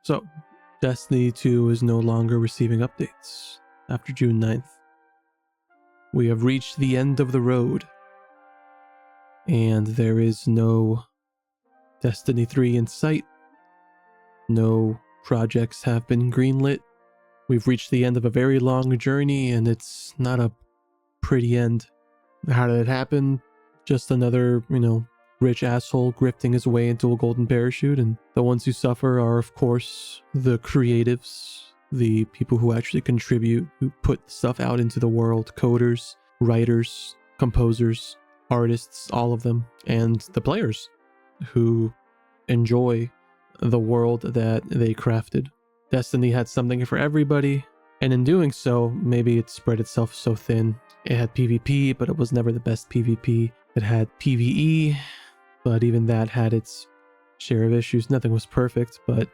So, Destiny 2 is no longer receiving updates after June 9th. We have reached the end of the road, and there is no Destiny 3 in sight. No projects have been greenlit. We've reached the end of a very long journey, and it's not a pretty end. How did it happen? Just another, rich asshole grifting his way into a golden parachute, and the ones who suffer are, of course, the creatives, the people who actually contribute, who put stuff out into the world, coders, writers, composers, artists, all of them, and the players who enjoy the world that they crafted. Destiny had something for everybody, and in doing so, maybe it spread itself so thin. It had PvP, but it was never the best PvP. It had PvE, but even that had its share of issues. Nothing was perfect, but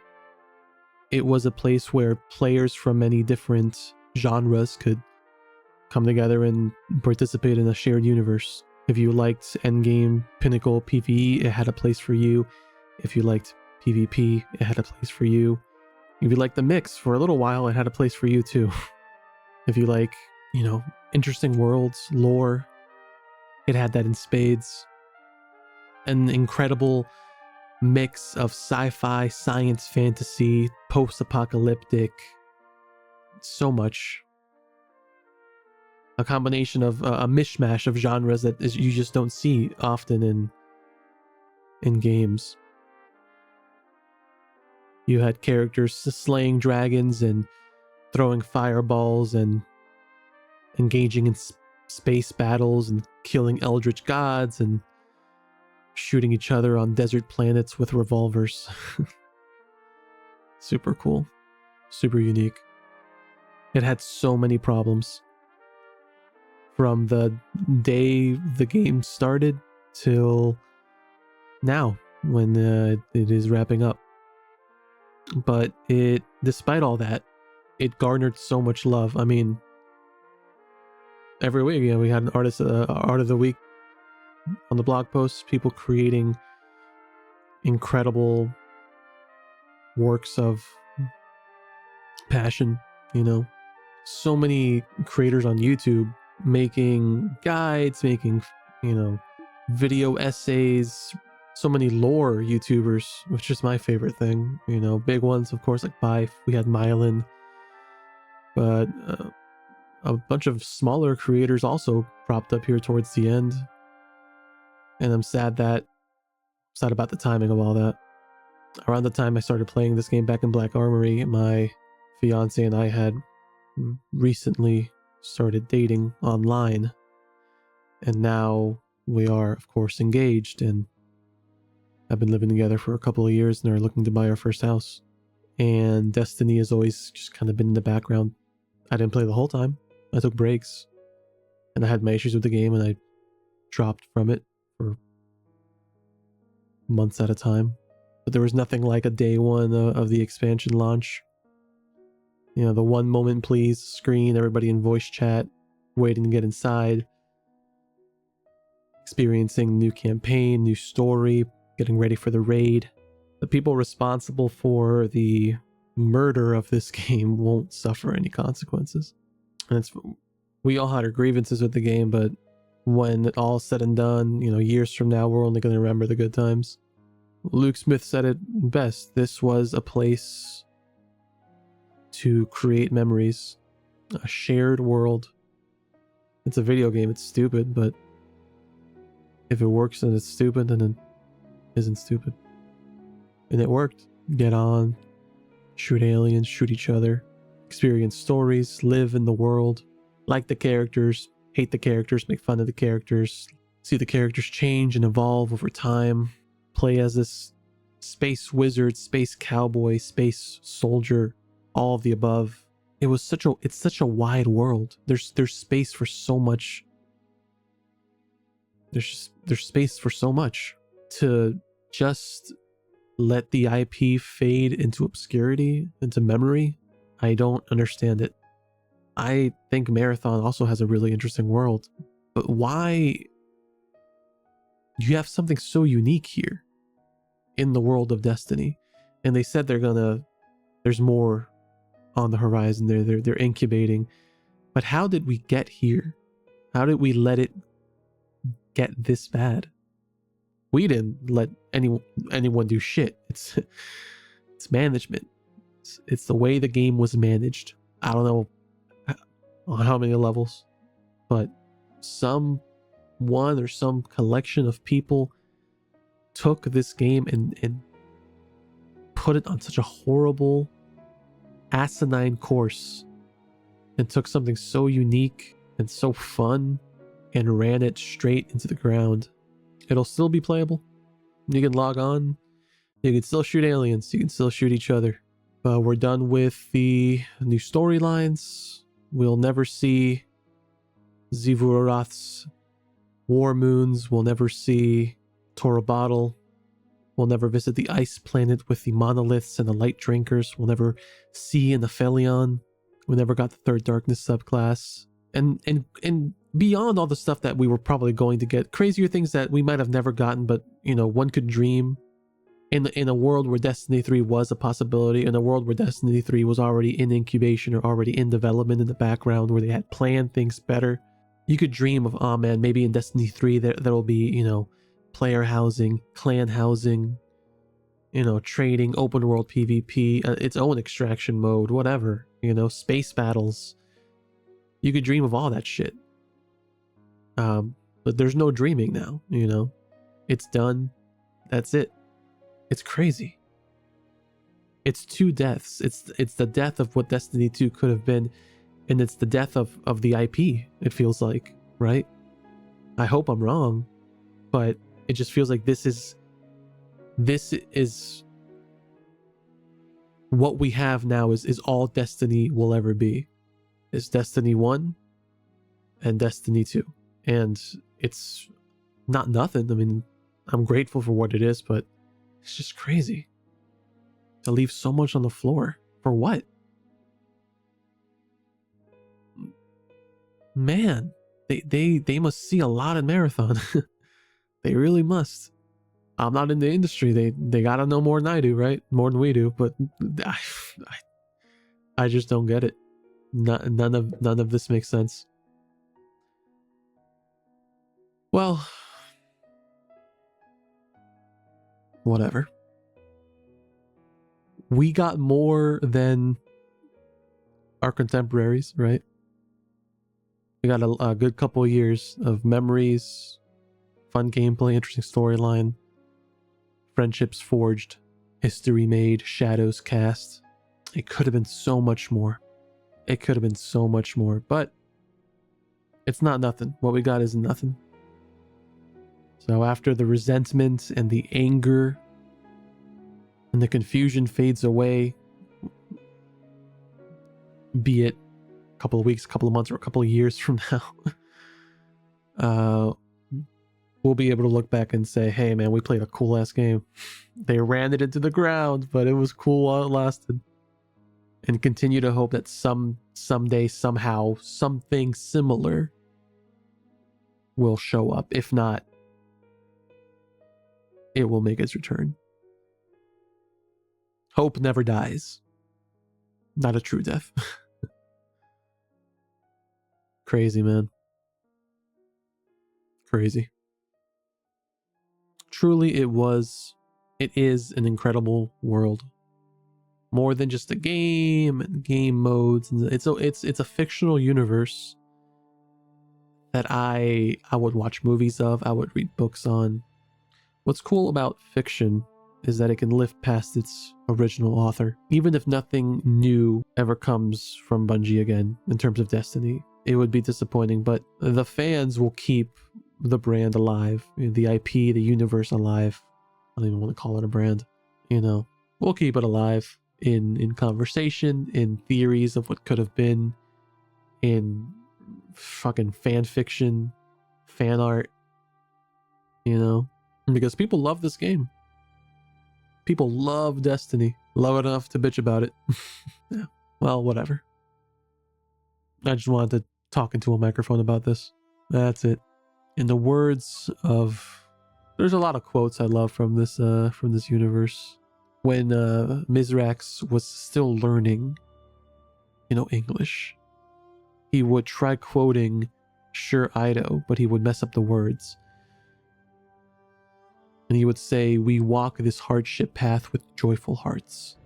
it was a place where players from many different genres could come together and participate in a shared universe. If you liked endgame, pinnacle, PvE, it had a place for you. If you liked PvP, it had a place for you. If you liked the mix for a little while, it had a place for you too. If you like, interesting worlds, lore, it had that in spades. An incredible mix of sci-fi, science fantasy, post-apocalyptic, so much. A combination of a mishmash of genres that you just don't see often in games. You had characters slaying dragons and throwing fireballs and engaging in space battles and killing eldritch gods and shooting each other on desert planets with revolvers. Super cool. Super unique. It had so many problems. From the day the game started till now, when it is wrapping up. But despite all that, it garnered so much love. I mean, every week, we had an artist, art of the week on the blog posts, people creating incredible works of passion, so many creators on YouTube making guides, making, video essays, so many lore YouTubers, which is my favorite thing, big ones, of course, like Bife, we had Myelin, but a bunch of smaller creators also propped up here towards the end. And I'm sad about the timing of all that. Around the time I started playing this game back in Black Armory, my fiance and I had recently started dating online. And now we are, of course, engaged and have been living together for a couple of years and are looking to buy our first house. And Destiny has always just kind of been in the background. I didn't play the whole time. I took breaks. And I had my issues with the game and I dropped from it for months at a time. But there was nothing like a day one of the expansion launch. The one moment please screen, everybody in voice chat, waiting to get inside, experiencing new campaign, new story, getting ready for the raid. The people responsible for the murder of this game won't suffer any consequences. And we all had our grievances with the game, but when it all said and done, years from now, we're only going to remember the good times. Luke Smith said it best. This was a place to create memories, a shared world. It's a video game. It's stupid, but if it works and it's stupid, then it isn't stupid. And it worked. Get on, shoot aliens, shoot each other, experience stories, live in the world, like the characters, hate the characters, make fun of the characters, see the characters change and evolve over time, play as this space wizard, space cowboy, space soldier, all of the above. It's such a wide world. There's space for so much. There's space for so much. To just let the IP fade into obscurity, into memory, I don't understand it. I think Marathon also has a really interesting world, but why do you have something so unique here in the world of Destiny? And they said they're gonna there's more on the horizon. They're incubating. But how did we get here? How did we let it get this bad? We didn't let anyone do shit. It's management. It's the way the game was managed. I don't know on how many levels, but some one or some collection of people took this game and put it on such a horrible, asinine course, and took something so unique and so fun and ran it straight into the ground. It'll still be playable. You can log on. You can still shoot aliens. You can still shoot each other. But we're done with the new storylines. We'll never see Zivuroth's war moons. We'll never see Torobottle. We'll never visit the ice planet with the monoliths and the light drinkers. We'll never see an Aphelion. We never got the Third Darkness subclass. And beyond all the stuff that we were probably going to get, crazier things that we might have never gotten, but, you know, one could dream. In a world where Destiny 3 was a possibility, in a world where Destiny 3 was already in incubation or already in development in the background, where they had planned things better, you could dream of, oh man, maybe in Destiny 3 there'll be, you know, player housing, clan housing, you know, trading, open world PvP, its own extraction mode, whatever, you know, space battles. You could dream of all that shit. But there's no dreaming now, you know. It's done. That's it. It's crazy. It's two deaths. It's the death of what Destiny 2 could have been, and it's the death of the IP, it feels like, right? I hope I'm wrong, but it just feels like this is what we have now is all Destiny will ever be. Is Destiny 1 and Destiny 2. And it's not nothing. I mean, I'm grateful for what it is, but it's just crazy to leave so much on the floor. For what? Man, they must see a lot in Marathon. They really must. I'm not in the industry. They gotta know more than I do, right? More than we do. But I just don't get it. None of this makes sense. Well, whatever. We got more than our contemporaries, right? We got a good couple of years of memories, fun gameplay, interesting storyline, friendships forged, history made, shadows cast. It could have been so much more. It could have been so much more, but it's not nothing. What we got is nothing. So after the resentment and the anger and the confusion fades away, be it a couple of weeks, a couple of months, or a couple of years from now, we'll be able to look back and say, hey man, we played a cool ass game. They ran it into the ground, but it was cool while it lasted. And continue to hope that someday, somehow, something similar will show up. If not, it will make its return. Hope never dies. Not a true death. Crazy, man. Crazy. Truly, it is an incredible world. More than just a game and game modes. It's a fictional universe that I would watch movies of, I would read books on. What's cool about fiction is that it can lift past its original author. Even if nothing new ever comes from Bungie again in terms of Destiny, it would be disappointing, but the fans will keep the brand alive, the IP, the universe alive. I don't even want to call it a brand, you know. We'll keep it alive in conversation, in theories of what could have been, in fucking fan fiction, fan art, you know, because people love this game. People love Destiny. Love it enough to bitch about it. Yeah. Well, whatever. I just wanted to talk into a microphone about this. That's it. In the words of... There's a lot of quotes I love from this universe. when Mizrax was still learning, English, he would try quoting Sure Ido, but he would mess up the words. And he would say, "We walk this hardship path with joyful hearts."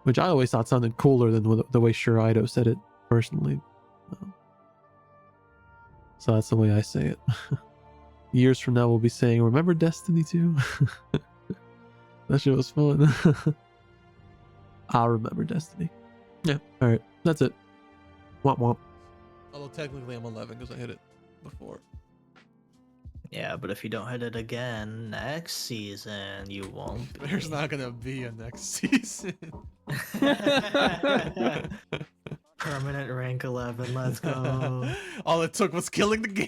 Which I always thought sounded cooler than the way Sure Ido said it, personally. So that's the way I say it. Years from now, we'll be saying, "Remember Destiny 2?" That shit was fun. I'll remember Destiny. Yeah, alright. That's it. Womp womp. Although technically I'm 11 because I hit it before. Yeah, but if you don't hit it again next season, you won't be. There's not gonna be a next season. Permanent rank 11, let's go. All it took was killing the game.